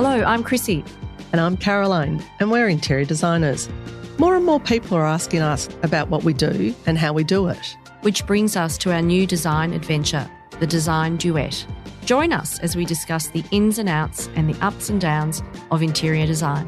Hello, I'm Chrissy. And I'm Caroline, and we're interior designers. More and more people are asking us about what we do and how we do it. Which brings us to our new design adventure, the Design Duet. Join us as we discuss the ins and outs and the ups and downs of interior design.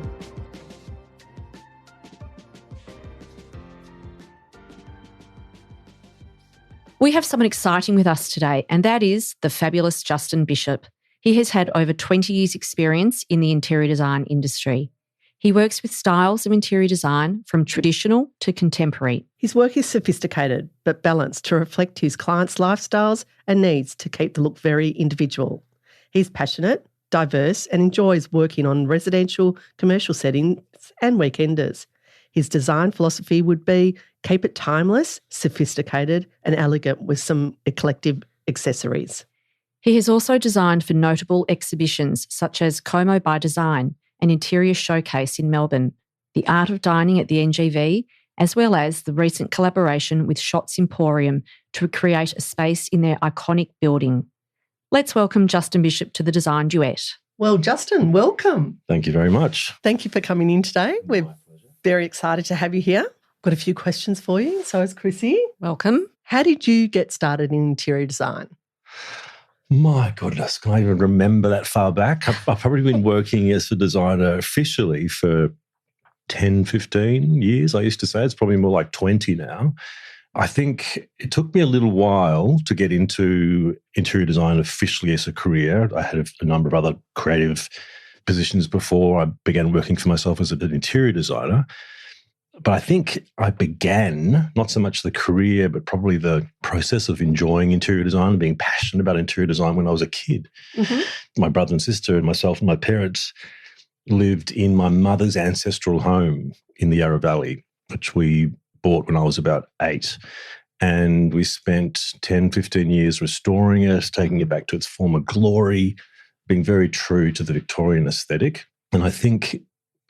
We have someone exciting with us today, and that is the fabulous Justin Bishop. He has had over 20 years' experience in the interior design industry. He works with styles of interior design from traditional to contemporary. His work is sophisticated but balanced to reflect his clients' lifestyles and needs to keep the look very individual. He's passionate, diverse, and enjoys working on residential, commercial settings and weekenders. His design philosophy would be keep it timeless, sophisticated, and elegant with some eclectic accessories. He has also designed for notable exhibitions such as Como by Design, an interior showcase in Melbourne, the Art of Dining at the NGV, as well as the recent collaboration with Shots Emporium to create a space in their iconic building. Let's welcome Justin Bishop to the Design Duet. Well, Justin, welcome. Thank you very much. Thank you for coming in today. We're very excited to have you here. Got a few questions for you. So is Chrissy. Welcome. How did you get started in interior design? My goodness, can I even remember that far back? I've probably been working as a designer officially for 10, 15 years, I used to say. It's probably more like 20 now. I think it took me a little while to get into interior design officially as a career. I had a number of other creative positions before I began working for myself as an interior designer. But I think I began, not so much the career, but probably the process of enjoying interior design and being passionate about interior design when I was a kid. Mm-hmm. My brother and sister and myself and my parents lived in my mother's ancestral home in the Yarra Valley, which we bought when I was about 8. And we spent 10, 15 years restoring it, taking it back to its former glory, being very true to the Victorian aesthetic. And I think it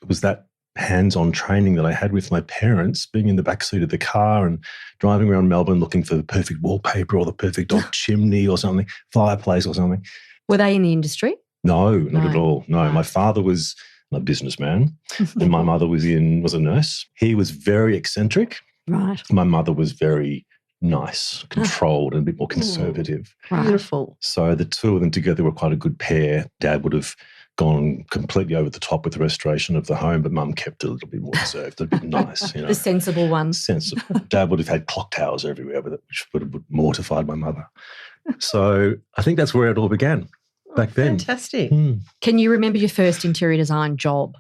was that hands-on training that I had with my parents, being in the backseat of the car and driving around Melbourne looking for the perfect wallpaper or the perfect old chimney or something, fireplace or something. Were they in the industry? No, not at all. No, my father was a businessman and my mother was a nurse. He was very eccentric. Right. My mother was very nice, controlled and a bit more conservative. Right. Beautiful. So the two of them together were quite a good pair. Dad would have gone completely over the top with the restoration of the home, but Mum kept it a little bit more reserved, a bit nice. You know. The sensible one. Sensible. Dad would have had clock towers everywhere with it, which would have mortified my mother. So I think that's where it all began back then. Fantastic. Can you remember your first interior design job?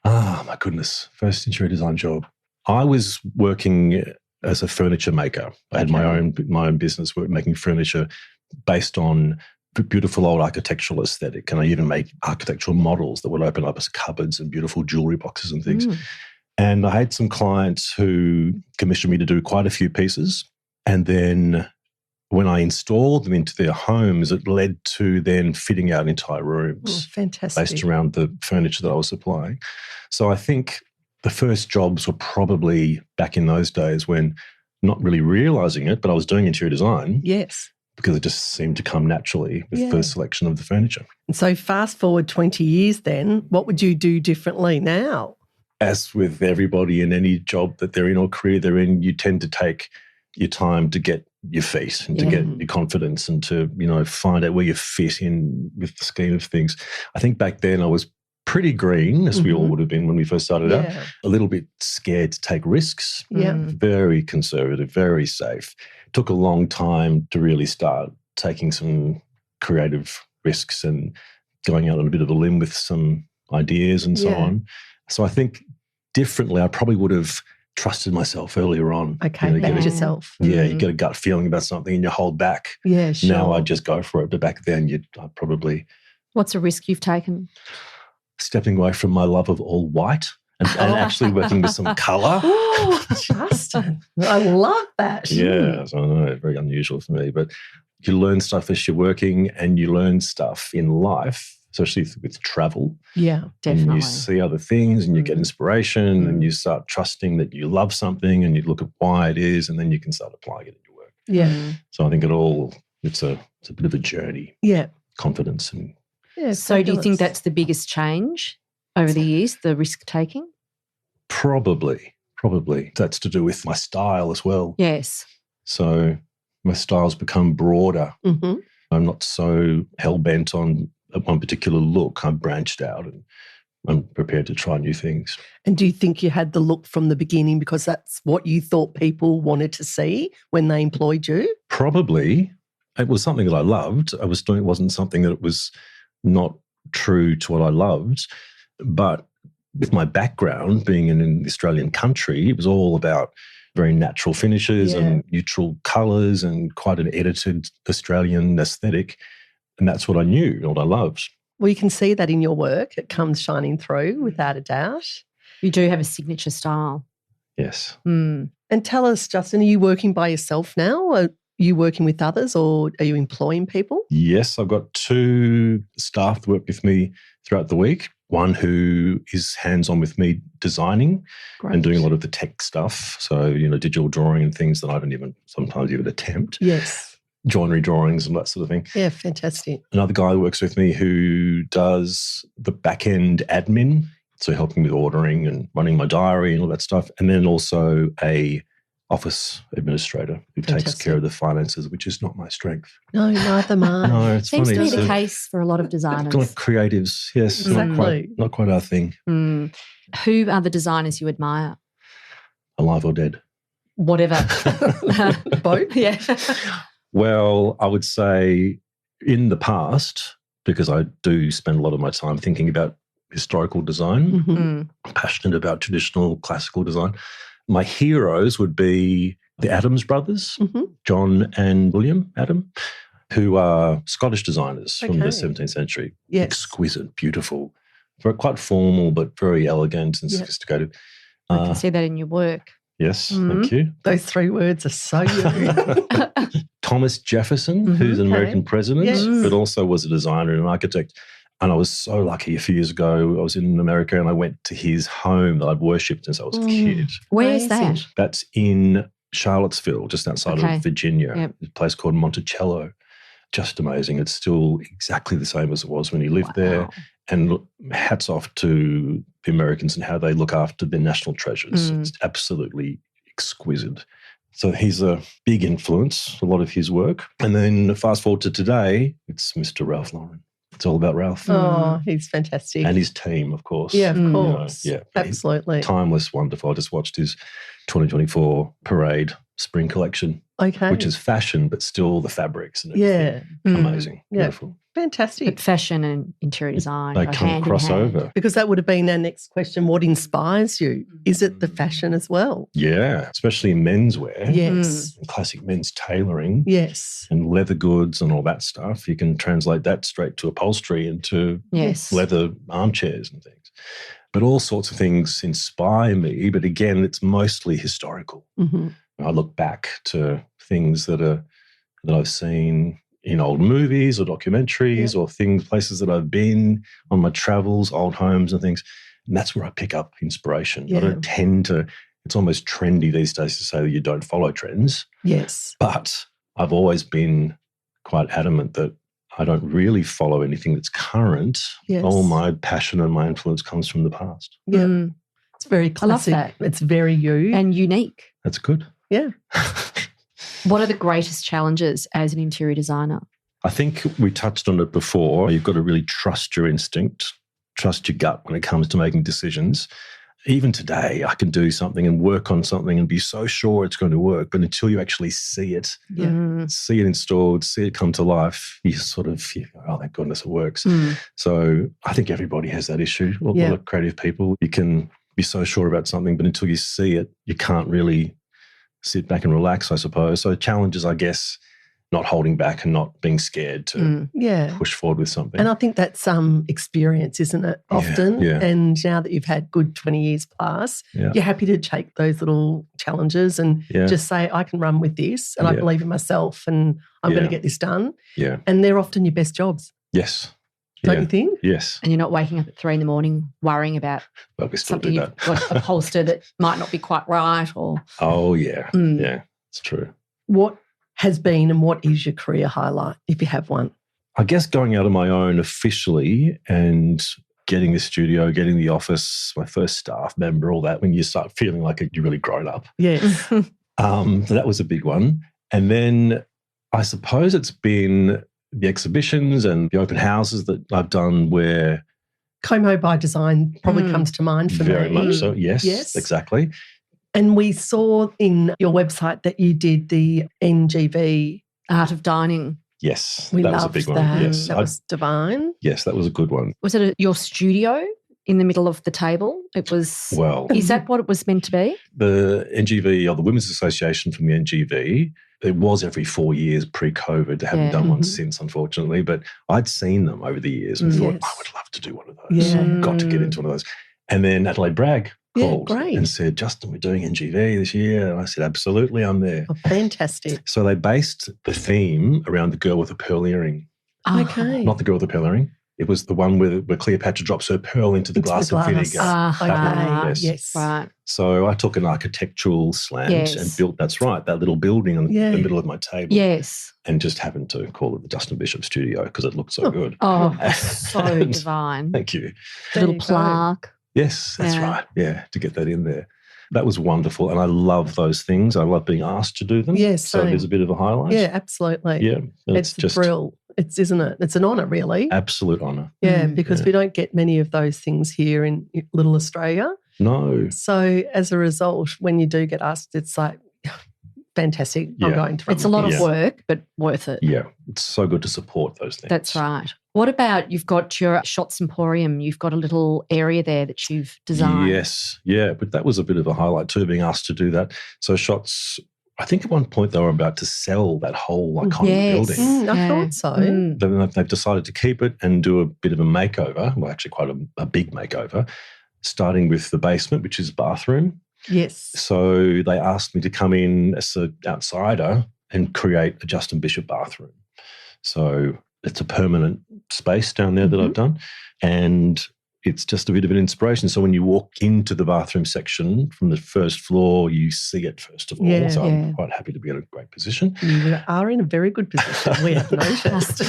Ah, my goodness. First interior design job. I was working as a furniture maker. I had my own business making furniture based on beautiful old architectural aesthetic. And I even make architectural models that would open up as cupboards and beautiful jewelry boxes and things. And I had some clients who commissioned me to do quite a few pieces. And then when I installed them into their homes, it led to then fitting out entire rooms. Fantastic. Based around the furniture that I was supplying. So I think the first jobs were probably back in those days when not really realising it, but I was doing interior design. Yes. Because it just seemed to come naturally with the selection of the furniture. And so fast forward 20 years then, what would you do differently now? As with everybody in any job that they're in or career they're in, you tend to take your time to get your feet and to get your confidence and to, find out where you fit in with the scheme of things. I think back then I was pretty green, as we all would have been when we first started out, a little bit scared to take risks, very conservative, very safe. Took a long time to really start taking some creative risks and going out on a bit of a limb with some ideas and so on. So I think differently, I probably would have trusted myself earlier on. Okay, backed yourself. Yeah, you get a gut feeling about something and you hold back. Yeah, sure. Now I just go for it. But back then, I'd probably... What's a risk you've taken? Stepping away from my love of all white and actually working with some colour. Oh, Justin, I love that. Yeah, I know, it's very unusual for me. But you learn stuff as you're working and you learn stuff in life, especially with travel. Yeah, definitely. And you see other things and you get inspiration and you start trusting that you love something and you look at why it is and then you can start applying it in your work. Yeah. So I think it's a bit of a journey. Yeah. Confidence and Yeah, So do you think fabulous. that's the biggest change over the years, the risk taking? Probably. That's to do with my style as well. Yes. So my style's become broader. Mhm. I'm not so hell-bent on one particular look. I'm branched out and I'm prepared to try new things. And do you think you had the look from the beginning because that's what you thought people wanted to see when they employed you? Probably. It was something that I loved. I was doing, it wasn't something that was not true to what I loved. But with my background being in the Australian country, it was all about very natural finishes and neutral colours and quite an edited Australian aesthetic. And that's what I knew, what I loved. Well, you can see that in your work. It comes shining through without a doubt. You do have a signature style. Yes. And tell us, Justin, are you working by yourself now? Are you working with others or are you employing people? Yes, I've got 2 staff that work with me throughout the week. One who is hands-on with me designing and doing a lot of the tech stuff. So, digital drawing and things that I don't sometimes even attempt. Yes. Joinery drawings and that sort of thing. Yeah, fantastic. Another guy who works with me who does the back-end admin, so helping with ordering and running my diary and all that stuff. And then also a office administrator who takes care of the finances, which is not my strength. No, neither mine. No, it's Seems funny. to be the case for a lot of designers. Like creatives, yes. Exactly. Not quite our thing. Who are the designers you admire? Alive or dead? Whatever. Both? Yeah. Well, I would say in the past, because I do spend a lot of my time thinking about historical design, I'm passionate about traditional classical design. My heroes would be the Adams brothers, John and William Adam, who are Scottish designers from the 17th century. Yes. Exquisite, beautiful, very quite formal but very elegant and sophisticated. I can see that in your work. Yes, thank you. Those 3 words are so you. Thomas Jefferson, who's an American president, but also was a designer and an architect. And I was so lucky a few years ago, I was in America and I went to his home that I'd worshipped since I was a kid. Where's that? That's in Charlottesville, just outside of Virginia, a place called Monticello. Just amazing. It's still exactly the same as it was when he lived there. And hats off to the Americans and how they look after their national treasures. It's absolutely exquisite. So he's a big influence, a lot of his work. And then fast forward to today, it's Mr. Ralph Lauren. It's all about Ralph. Oh, he's fantastic. And his team, of course. Yeah, of course. Absolutely. Timeless, wonderful. I just watched his 2024 parade spring collection, which is fashion, but still the fabrics and everything. Amazing. Beautiful. Fantastic. But fashion and interior design They go kind hand of cross in hand. over. Because that would have been our next question. What inspires you? Is it the fashion as well? Yeah, especially in menswear. Yes. Classic men's tailoring. Yes. And leather goods and all that stuff. You can translate that straight to upholstery and to leather armchairs and things. But all sorts of things inspire me. But again, it's mostly historical. I look back to things that I've seen in old movies or documentaries or places that I've been on my travels, old homes and things. And that's where I pick up inspiration. I don't tend to, it's almost trendy these days to say that you don't follow trends. Yes. But I've always been quite adamant that I don't really follow anything that's current. Yes. All my passion and my influence comes from the past. Yeah. It's very classic. I love that. It's very you. And unique. That's good. Yeah. What are the greatest challenges as an interior designer? I think we touched on it before. You've got to really trust your instinct, trust your gut when it comes to making decisions. Even today, I can do something and work on something and be so sure it's going to work, but until you actually see it, see it installed, see it come to life, you go, oh, thank goodness it works. So I think everybody has that issue. A lot of creative people, you can be so sure about something, but until you see it, you can't really sit back and relax, I suppose. So challenges, I guess, not holding back and not being scared to push forward with something. And I think that's experience, isn't it, often? Yeah. And now that you've had good 20 years plus, you're happy to take those little challenges and just say, I can run with this and I believe in myself and I'm going to get this done. Yeah. And they're often your best jobs. Yes. Don't you think? Yes. And you're not waking up at 3 a.m. worrying about We still something do you've that. got upholstered that might not be quite right or... Oh, yeah. Yeah, it's true. What has been and what is your career highlight, if you have one? I guess going out on my own officially and getting the studio, getting the office, my first staff member, all that, when you start feeling like you're really grown up. Yes. So that was a big one. And then I suppose it's been the exhibitions and the open houses that I've done where... Como by Design probably comes to mind for me. Very much so, yes, exactly. And we saw in your website that you did the NGV Art of Dining. Yes, We that was a loved big one. that. Yes, That was divine. yes, that was a good one. Was it your studio in the middle of the table? It was. Well, Is that what it was meant to be? the NGV, or the Women's Association from the NGV, it was every 4 years pre-COVID. They haven't done one since, unfortunately, but I'd seen them over the years and thought, I would love to do one of those. Yeah. Got to get into one of those. And then Adelaide Bragg called great. and said, Justin, we're doing NGV this year. And I said, absolutely, I'm there. Oh, fantastic. So they based the theme around the girl with a pearl earring. Oh, Okay. Not the girl with the pearl earring. It was the one where Cleopatra drops her pearl into the glass of vinegar. Okay. That one, Yes. Right. So I took an architectural slant Yes. and built, that's right, that little building in the middle of my table. Yes. And just happened to call it the Justin Bishop Studio because it looked so good. Oh, so And- divine. Thank you. The little plaque. Yes, that's right. Yeah, to get that in there. That was wonderful. And I love those things. I love being asked to do them. Yes, So there's a bit of a highlight. Yeah, absolutely. Yeah. And It's just a thrill. Isn't it? It's an honour, really. absolute honour. Yeah, because we don't get many of those things here in little Australia. No. So as a result, when you do get asked, it's like, fantastic. I'm Yeah. going to. It's a lot of Yeah. work, but worth it. Yeah. It's so good to support those things. That's right. What about you've got your Shots Emporium? You've got a little area there that you've designed. Yes. Yeah. But that was a bit of a highlight too, being asked to do that. So Shots, I think at one point they were about to sell that whole iconic Yes. building. I thought so. They've decided to keep it and do a bit of a makeover, well, actually quite a big makeover, starting with the basement, which is bathroom. Yes. So they asked me to come in as an outsider and create a Justin Bishop bathroom. So it's a permanent space down there that I've done. And it's just a bit of an inspiration. So when you walk into the bathroom section from the first floor, you see it first of all. Yeah. So I'm quite happy to be in a great position. You are in a very good position. We have noticed.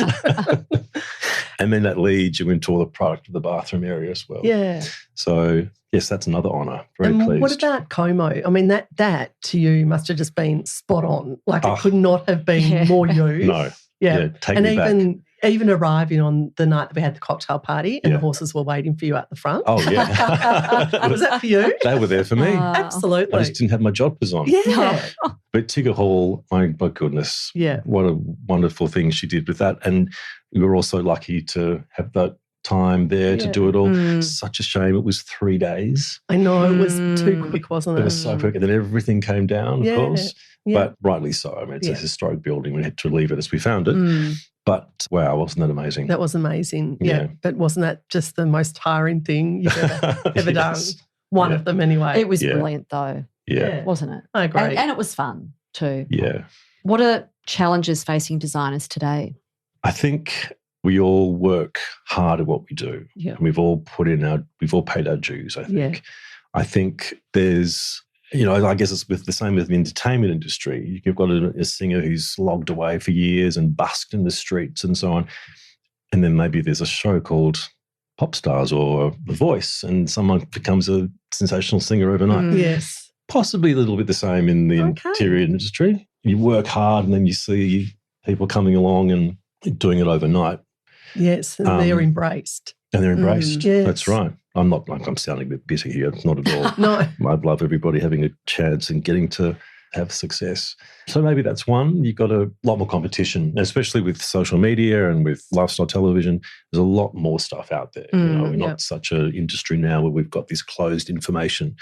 And then that leads you into all the product of the bathroom area as well. Yeah. So, yes, that's another honour. Very And pleased. what about Como? I mean, that to you must have just been spot on. Like it could not have been more you. No. Yeah. Take and me back. even arriving on the night that we had the cocktail party and the horses were waiting for you at the front. Oh, yeah. Was that for you? They were there for me. Absolutely. I just didn't have my joggers on. Yeah. But Tigger Hall, my goodness. Yeah. What a wonderful thing she did with that. And we were also lucky to have that time there to do it all. Such a shame it was 3 days. I know, it was too quick, wasn't it? It was so quick. And then everything came down, of course. Yeah. But rightly so. I mean, it's a historic building. We had to leave it as we found it. But wow, wasn't that amazing? That was amazing. Yeah. But wasn't that just the most tiring thing you've ever done? One of them anyway. It was brilliant though. Yeah. Wasn't it? I agree. And it was fun too. Yeah. What are challenges facing designers today? I think we all work hard at what we do. Yeah. And we've all paid our dues, I think. Yeah. I think there's, I guess it's the same with the entertainment industry. You've got a singer who's logged away for years and busked in the streets and so on. And then maybe there's a show called Pop Stars or The Voice and someone becomes a sensational singer overnight. Yes. Possibly a little bit the same in the interior industry. You work hard and then you see people coming along and doing it overnight. Yes, and they're embraced. And they're embraced. Yes. That's right. I'm not like I'm sounding a bit bitter here. It's not at all. No. I'd love everybody having a chance and getting to have success. So maybe that's one. You've got a lot more competition, especially with social media and with lifestyle television. There's a lot more stuff out there. We're not such an industry now where we've got this closed information.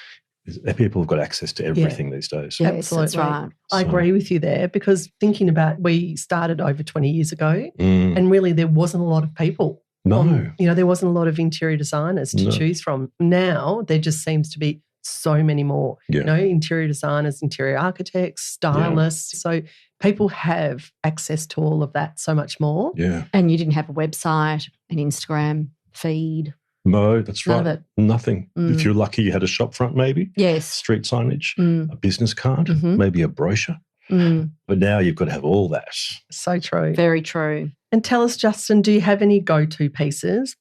People have got access to everything these days. Yes, Absolutely. that's right. I agree with you there because thinking about we started over 20 years ago and really there wasn't a lot of people. No. There wasn't a lot of interior designers to choose from. Now there just seems to be so many more. Yeah. Interior designers, interior architects, stylists. Yeah. So people have access to all of that so much more. Yeah. And you didn't have a website, an Instagram feed. No, that's right. None of it. Nothing. If you're lucky, you had a shop front maybe. Yes. Street signage, a business card, maybe a brochure. But now you've got to have all that. So true. Very true. And tell us, Justin, do you have any go-to pieces,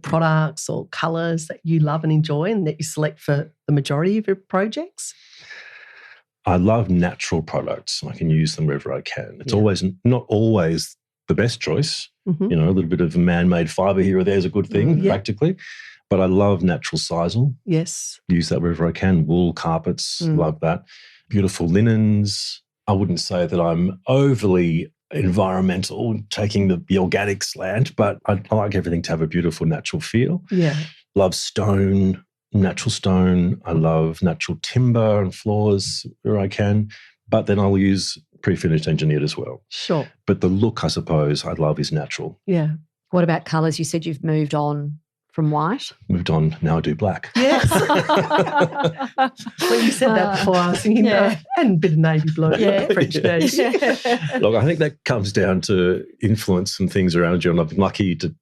products or colours that you love and enjoy and that you select for the majority of your projects? I love natural products. I can use them wherever I can. It's always not always the best choice. Mm-hmm. A little bit of man-made fibre here or there is a good thing, practically. But I love natural sisal. Yes. Use that wherever I can. Wool, carpets, love that. Beautiful linens. I wouldn't say that I'm overly environmental, taking the organic slant, but I like everything to have a beautiful natural feel. Yeah. Love stone, natural stone. I love natural timber and floors where I can, but then I'll use pre-finished engineered as well. Sure. But the look, I suppose, I love is natural. Yeah. What about colours? You said you've moved on from white. Moved on, now I do black. Yes. Well, you said that before, I was thinking, and a bit of navy blue, French beige. Look, I think that comes down to influence and things around you. And I've been lucky to,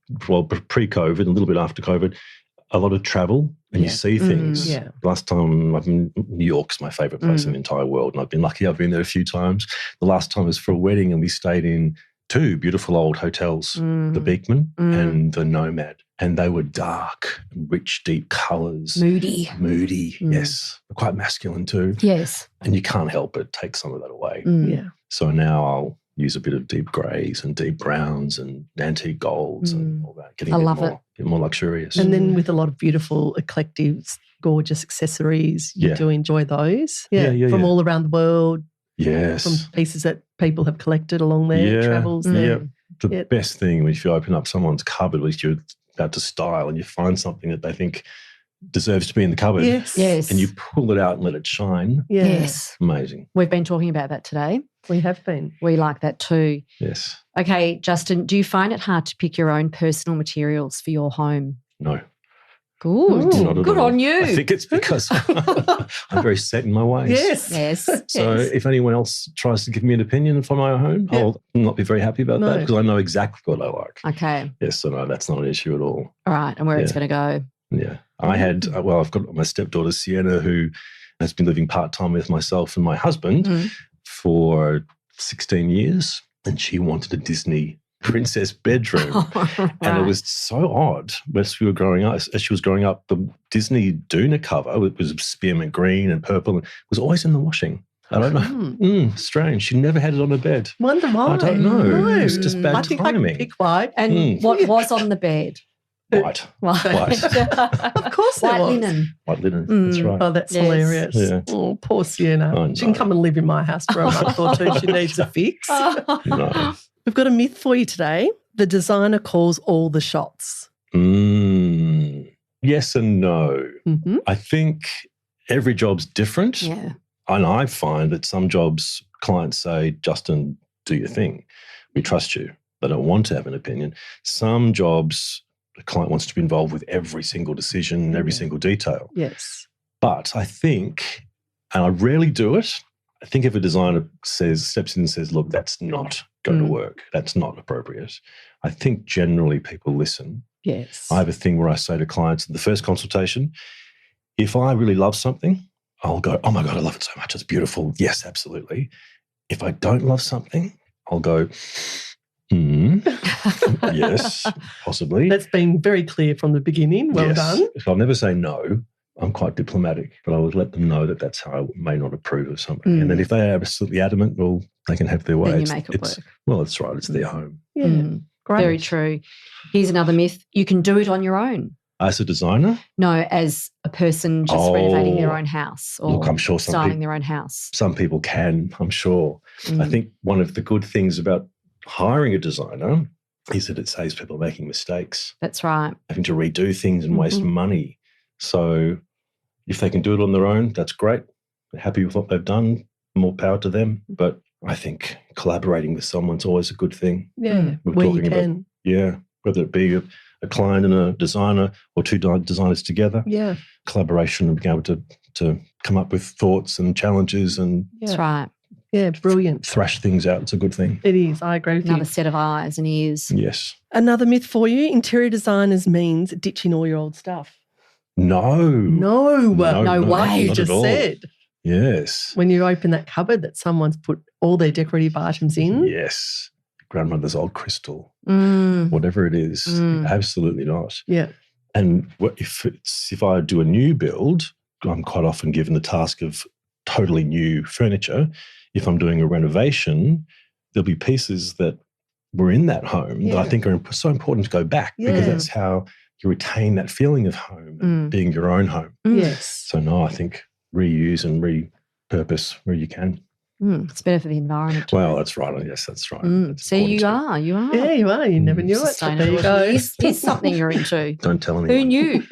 pre-COVID and a little bit after COVID, a lot of travel and you see things. Last time New York's my favourite place in the entire world, and I've been lucky. I've been there a few times. The last time was for a wedding, and we stayed in two beautiful old hotels, the Beekman and the Nomad, and they were dark, rich, deep colours. Moody, yes. Quite masculine too. Yes. And you can't help but take some of that away. Yeah. So now I'll use a bit of deep greys and deep browns and antique golds and all that. Getting a bit more luxurious. And then with a lot of beautiful eclectics, gorgeous accessories, you do enjoy those. From all around the world. Yes. From pieces that people have collected along their travels. The best thing if you open up someone's cupboard, which you're about to style, and you find something that they think deserves to be in the cupboard. Yes. And you pull it out and let it shine. Yes. Amazing. We've been talking about that today. We have been. We like that too. Yes. Okay, Justin, do you find it hard to pick your own personal materials for your home? No. Good. Good on you. I think it's because I'm very set in my ways. Yes. So if anyone else tries to give me an opinion for my home, I'll not be very happy about that because I know exactly what I like. Okay. Yes, so no, that's not an issue at all. All right, and where it's going to go. Yeah. I've got my stepdaughter, Sienna, who has been living part-time with myself and my husband for 16 years, and she wanted a Disney princess bedroom. And it was so odd as she was growing up, the Disney Doona cover, it was spearmint green and purple, and was always in the washing. I don't know. Strange. She never had it on her bed. Wonder why. I don't know. No. It was just bad I think timing. I can pick white. And what was on the bed? White. Of course there White was. linen. White linen. That's right. Oh, that's hilarious. Yeah. Oh, poor Sienna. She can come and live in my house for a month or two. She needs a fix. No. We've got a myth for you today. The designer calls all the shots. Yes and no. I think every job's different. Yeah. And I find that some jobs clients say, Justin, do your thing. We trust you. They don't want to have an opinion. Some jobs, the client wants to be involved with every single decision, every single detail. Yes. But I think, and I rarely do it, I think if a designer steps in and says, look, that's not going to work, that's not appropriate, I think generally people listen. Yes. I have a thing where I say to clients in the first consultation, if I really love something, I'll go, oh my God, I love it so much. It's beautiful. Yes, absolutely. If I don't love something, I'll go, yes, possibly. That's been very clear from the beginning. Well done. So I'll never say no. I'm quite diplomatic, but I would let them know that that's how I may not approve of something. And then if they are absolutely adamant, well, they can have their way. Then you make it work. Well, that's right. It's their home. Yeah. Great. Very true. Here's another myth. You can do it on your own. As a designer? No, as a person just renovating their own house or look, I'm sure styling their own house. Some people can, I'm sure. I think one of the good things about hiring a designer is that it saves people making mistakes. That's right. Having to redo things and waste money. So if they can do it on their own, that's great. They're happy with what they've done, more power to them. But I think collaborating with someone's always a good thing. Yeah, where you can. Whether it be a client and a designer or two designers together. Yeah. Collaboration and being able to come up with thoughts and challenges and That's right. Yeah, brilliant. thrash things out. It's a good thing. It is. I agree with you. Another set of eyes and ears. Yes. Another myth for you, interior designers means ditching all your old stuff. No. No way. You not just at all. said. Yes. When you open that cupboard that someone's put all their decorative items in. Yes. grandmother's old crystal, Mm. whatever it is. Mm. Absolutely not. Yeah. And if I do a new build, I'm quite often given the task of totally new furniture. If I'm doing a renovation, there'll be pieces that were in that home that I think are so important to go back because that's how you retain that feeling of home and being your own home. Yes. So no, I think reuse and repurpose where you can. It's better for the environment. Well, that's right. Yes, that's right. That's See, you important too. are. Yeah, you are. You never knew it. But there you go. Sustainability is something you're into. Don't tell anyone. Who knew?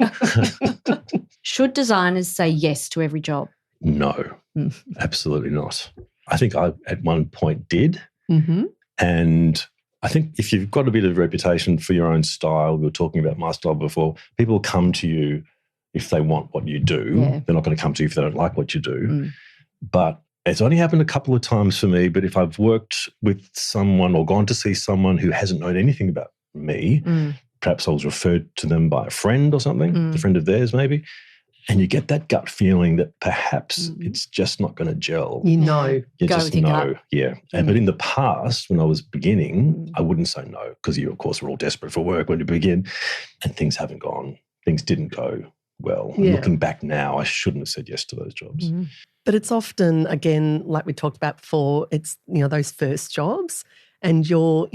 Should designers say yes to every job? No, absolutely not. I think I, at one point, did. Mm-hmm. And I think if you've got a bit of reputation for your own style, we were talking about my style before, people come to you if they want what you do. Yeah. They're not going to come to you if they don't like what you do. But it's only happened a couple of times for me, but if I've worked with someone or gone to see someone who hasn't known anything about me, perhaps I was referred to them by a friend or something, a friend of theirs maybe, and you get that gut feeling that perhaps it's just not going to gel. You know. You Go just with your know. gut. Yeah. But in the past, when I was beginning, I wouldn't say no because you, of course, were all desperate for work when you begin and things haven't gone. Things didn't go well. Yeah. Looking back now, I shouldn't have said yes to those jobs. But it's often, again, like we talked about before, it's, those first jobs and you're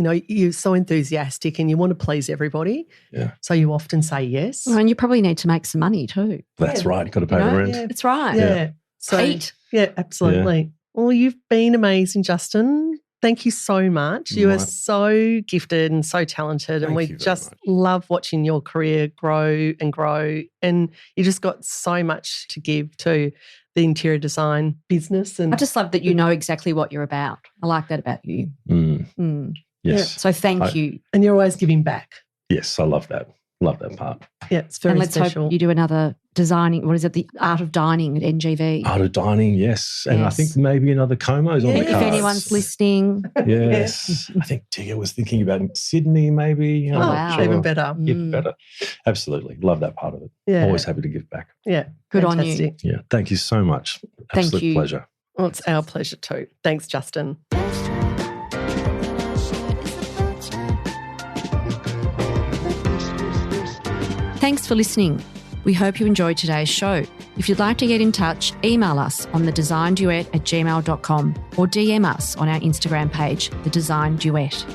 so enthusiastic and you want to please everybody. Yeah. So you often say yes. Well, and you probably need to make some money too. That's right. You've got to pay the rent. Yeah. That's right. Yeah. So, Eat. yeah, absolutely. Well, you've been amazing, Justin. Thank you so much. You are so gifted and so talented, and Thank we you very just much. love watching your career grow and grow. And you just got so much to give to the interior design business. And I just love that you know exactly what you're about. I like that about you. Yes. So thank you. and you're always giving back. Yes, I love that. Love that part. Yeah, it's very And let's special. hope you do another designing, what is it, the Art of Dining at NGV. Art of dining, yes. And I Yes. think maybe another Como's on the If cards. anyone's listening. Yes. I think Tigger was thinking about Sydney maybe. I'm Oh, not wow. sure. even better. Even better. Absolutely. Love that part of it. Yeah. Always happy to give back. Yeah. Good on you. fantastic. Yeah. Thank you so much. Thank Absolute you. pleasure. Well, it's our pleasure too. Thanks, Justin. Thanks for listening. We hope you enjoyed today's show. If you'd like to get in touch, email us on thedesignduet@gmail.com or DM us on our Instagram page, The Design Duet.